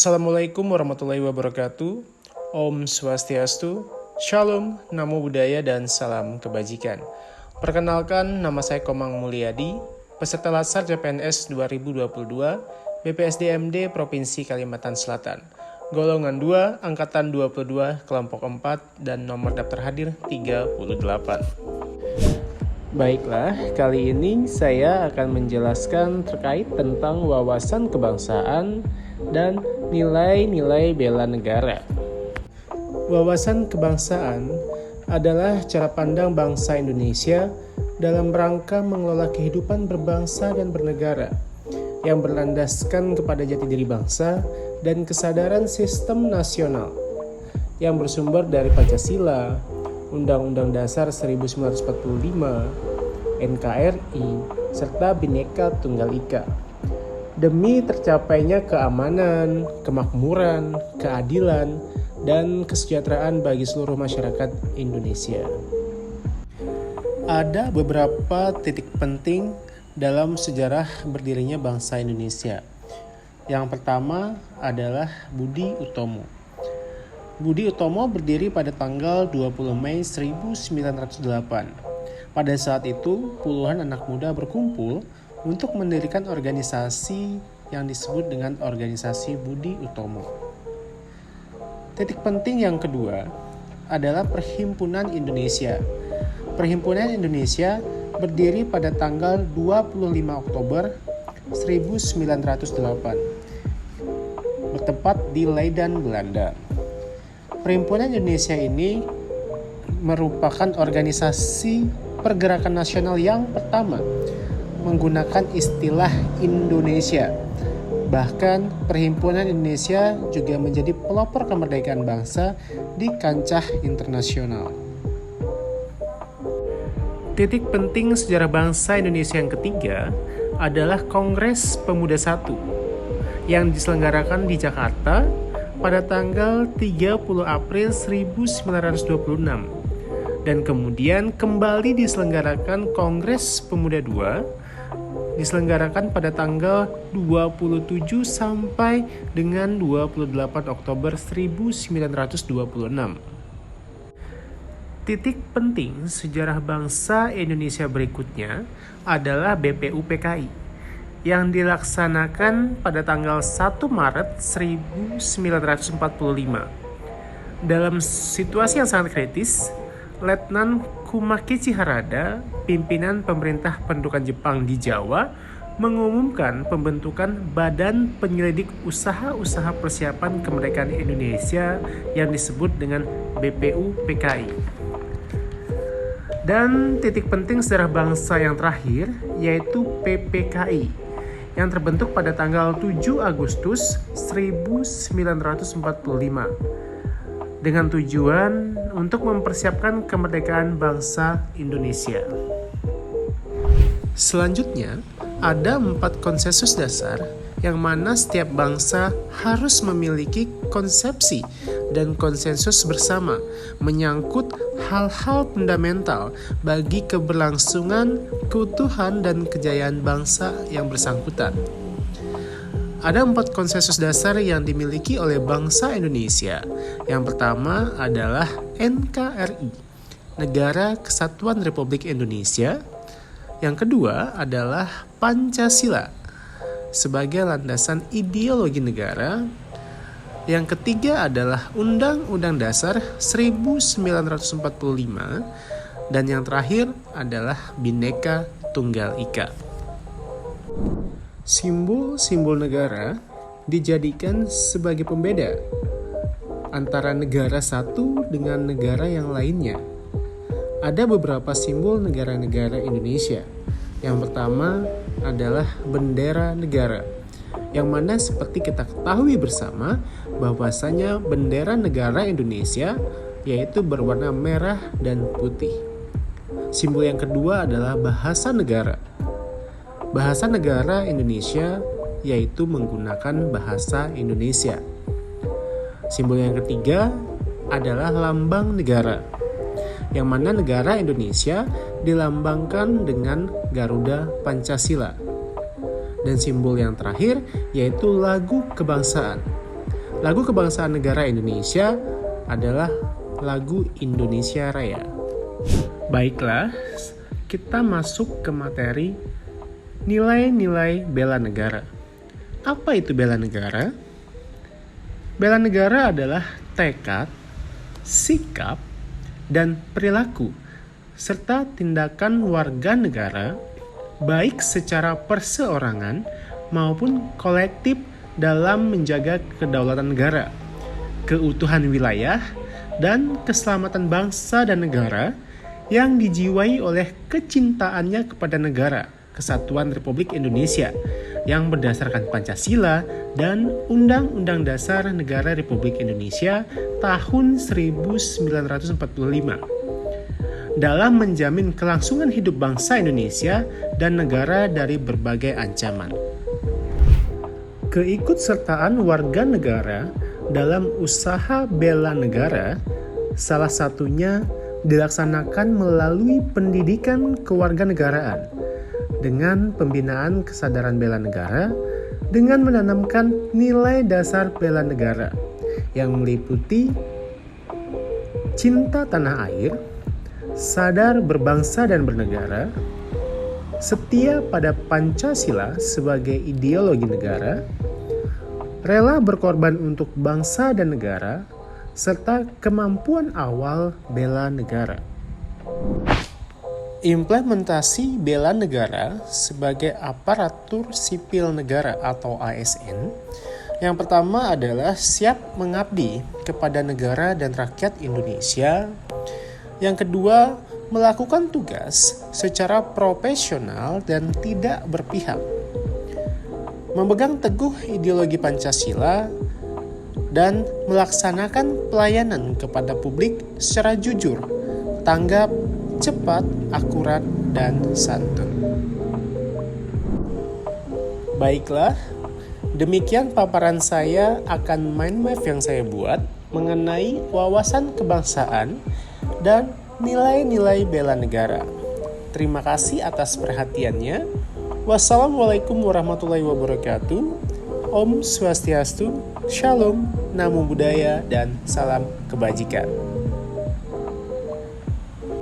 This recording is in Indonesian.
Assalamualaikum warahmatullahi wabarakatuh. Om Swastiastu, Shalom, Namo Buddhaya, dan salam kebajikan. Perkenalkan, nama saya Komang Mulyadi, peserta Latsar CPNS 2022, BPSDMD Provinsi Kalimantan Selatan. Golongan 2, Angkatan 22, Kelompok 4, dan nomor daftar hadir 38. Baiklah, kali ini saya akan menjelaskan terkait tentang wawasan kebangsaan dan nilai-nilai bela negara. Wawasan kebangsaan adalah cara pandang bangsa Indonesia dalam rangka mengelola kehidupan berbangsa dan bernegara yang berlandaskan kepada jati diri bangsa dan kesadaran sistem nasional yang bersumber dari Pancasila, Undang-Undang Dasar 1945, NKRI, serta Bhinneka Tunggal Ika, demi tercapainya keamanan, kemakmuran, keadilan, dan kesejahteraan bagi seluruh masyarakat Indonesia. Ada beberapa titik penting dalam sejarah berdirinya bangsa Indonesia. Yang pertama adalah Budi Utomo. Budi Utomo berdiri pada tanggal 20 Mei 1908. Pada saat itu, puluhan anak muda berkumpul untuk mendirikan organisasi yang disebut dengan Organisasi Budi Utomo. Titik penting yang kedua adalah Perhimpunan Indonesia. Perhimpunan Indonesia berdiri pada tanggal 25 Oktober 1908, bertempat di Leiden, Belanda. Perhimpunan Indonesia ini merupakan organisasi pergerakan nasional yang pertama menggunakan istilah Indonesia. Bahkan Perhimpunan Indonesia juga menjadi pelopor kemerdekaan bangsa di kancah internasional. Titik penting sejarah bangsa Indonesia yang ketiga adalah Kongres Pemuda I yang diselenggarakan di Jakarta pada tanggal 30 April 1926 dan kemudian kembali diselenggarakan Kongres Pemuda II diselenggarakan pada tanggal 27 sampai dengan 28 Oktober 1926. Titik penting sejarah bangsa Indonesia berikutnya adalah BPUPKI yang dilaksanakan pada tanggal 1 Maret 1945. Dalam situasi yang sangat kritis, Letnan Kumakichi Harada, pimpinan pemerintah pendudukan Jepang di Jawa, mengumumkan pembentukan Badan Penyelidik Usaha-Usaha Persiapan Kemerdekaan Indonesia yang disebut dengan BPUPKI. Dan titik penting sejarah bangsa yang terakhir yaitu PPKI yang terbentuk pada tanggal 7 Agustus 1945 dengan tujuan untuk mempersiapkan kemerdekaan bangsa Indonesia. Selanjutnya, ada 4 konsensus dasar yang mana setiap bangsa harus memiliki konsepsi dan konsensus bersama menyangkut hal-hal fundamental bagi keberlangsungan, keutuhan, dan kejayaan bangsa yang bersangkutan. Ada 4 konsensus dasar yang dimiliki oleh bangsa Indonesia. Yang pertama adalah NKRI, Negara Kesatuan Republik Indonesia. Yang kedua adalah Pancasila, sebagai landasan ideologi negara. Yang ketiga adalah Undang-Undang Dasar 1945. Dan yang terakhir adalah Bhinneka Tunggal Ika. Simbol-simbol negara dijadikan sebagai pembeda antara negara satu dengan negara yang lainnya. Ada beberapa simbol negara-negara Indonesia. Yang pertama adalah bendera negara, yang mana seperti kita ketahui bersama bahwasanya bendera negara Indonesia yaitu berwarna merah dan putih. Simbol yang kedua adalah bahasa negara. Bahasa negara Indonesia yaitu menggunakan bahasa Indonesia. Simbol yang ketiga adalah lambang negara, yang mana negara Indonesia dilambangkan dengan Garuda Pancasila. Dan simbol yang terakhir yaitu lagu kebangsaan, Lagu kebangsaan negara Indonesia adalah lagu Indonesia Raya. Baiklah, kita masuk ke materi nilai-nilai bela negara. Apa itu bela negara? Bela negara adalah tekad, sikap, dan perilaku, serta tindakan warga negara, baik secara perseorangan maupun kolektif dalam menjaga kedaulatan negara, keutuhan wilayah, dan keselamatan bangsa dan negara yang dijiwai oleh kecintaannya kepada negara, Kesatuan Republik Indonesia, yang berdasarkan Pancasila dan Undang-Undang Dasar Negara Republik Indonesia tahun 1945 dalam menjamin kelangsungan hidup bangsa Indonesia dan negara dari berbagai ancaman. Keikutsertaan warga negara dalam usaha bela negara salah satunya dilaksanakan melalui pendidikan kewarganegaraan dengan pembinaan kesadaran bela negara dengan menanamkan nilai dasar bela negara yang meliputi cinta tanah air, sadar berbangsa dan bernegara, setia pada Pancasila sebagai ideologi negara, rela berkorban untuk bangsa dan negara, serta kemampuan awal bela negara. Implementasi bela negara sebagai aparatur sipil negara atau ASN. Yang pertama adalah siap mengabdi kepada negara dan rakyat Indonesia. Yang kedua, melakukan tugas secara profesional dan tidak berpihak. Memegang teguh ideologi Pancasila dan melaksanakan pelayanan kepada publik secara jujur, tanggap, cepat, akurat, dan santun. Baiklah, demikian paparan saya akan mind map yang saya buat mengenai wawasan kebangsaan dan nilai-nilai bela negara. Terima kasih atas perhatiannya. Wassalamualaikum warahmatullahi wabarakatuh. Om Swastiastu, Shalom, Namo Buddhaya, dan salam kebajikan.